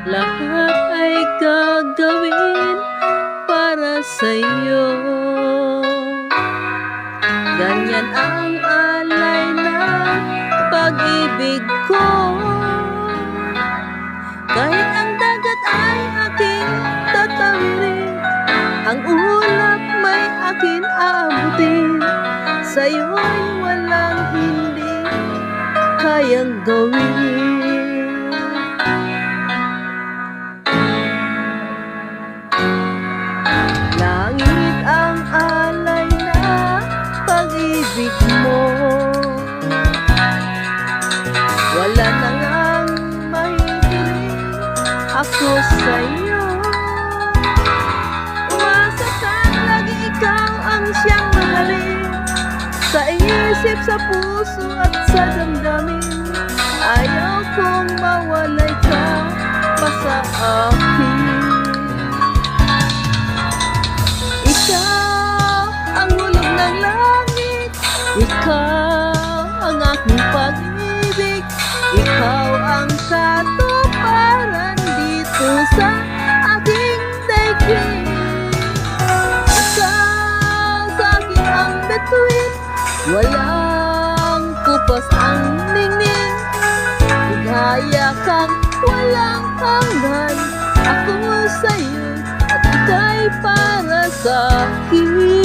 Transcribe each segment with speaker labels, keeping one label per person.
Speaker 1: Lahat ay gagawin para sa'yo. Ganyan ang alay ng pag-ibig ko. Kahit ang dagat ay aking tatawirin, ang ulap may akin aabutin, sa'yo'y walang hindi kayang gawin. Langit ang alay na pag-ibig mo, wala na ngang mahihiling ako sa'yo. Umasa kang lagi ikaw ang siyang mahalin, sa isip, sa puso at sa damdamin. Ayaw kong mawalay ka pa sa akin. Ikaw ang aking pag-ibig, ikaw ang katuparan dito sa aking daigdig. Ikaw sa akin ang bituin, walang kupas ang ningning. Ligaya kang walang hanggan, ako sa'yo at ika'y para sa'kin.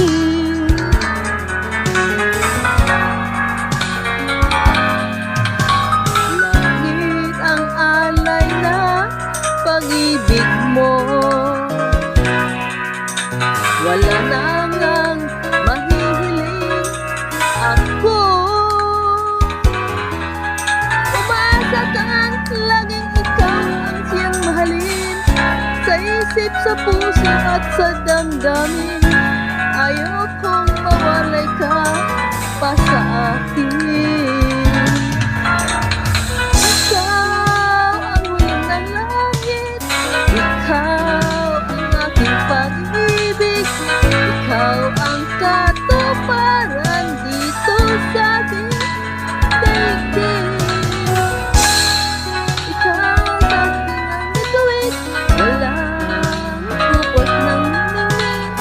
Speaker 1: Pag-ibig mo, wala na ngang mahihiling ako. Umasa kang laging ikaw ang siyang mahalin, sa isip, sa puso at sa damdamin. Ayaw kong mawalay ka pa sa akin. Ikaw ang katuparan dito sa aking daigdig. Ikaw sa akin ang bituin, walang kupot ng ningning.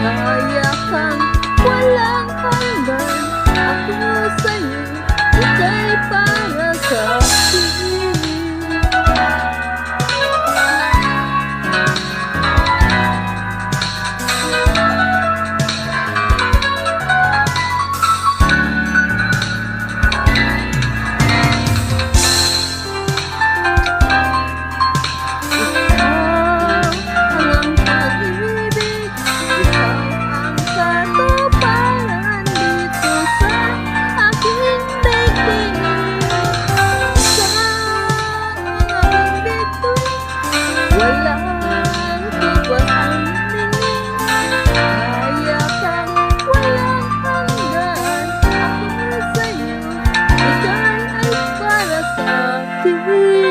Speaker 1: Kaya kang walang hanggan, ako sa'yo, ika'y para sa akin. Para sa akin.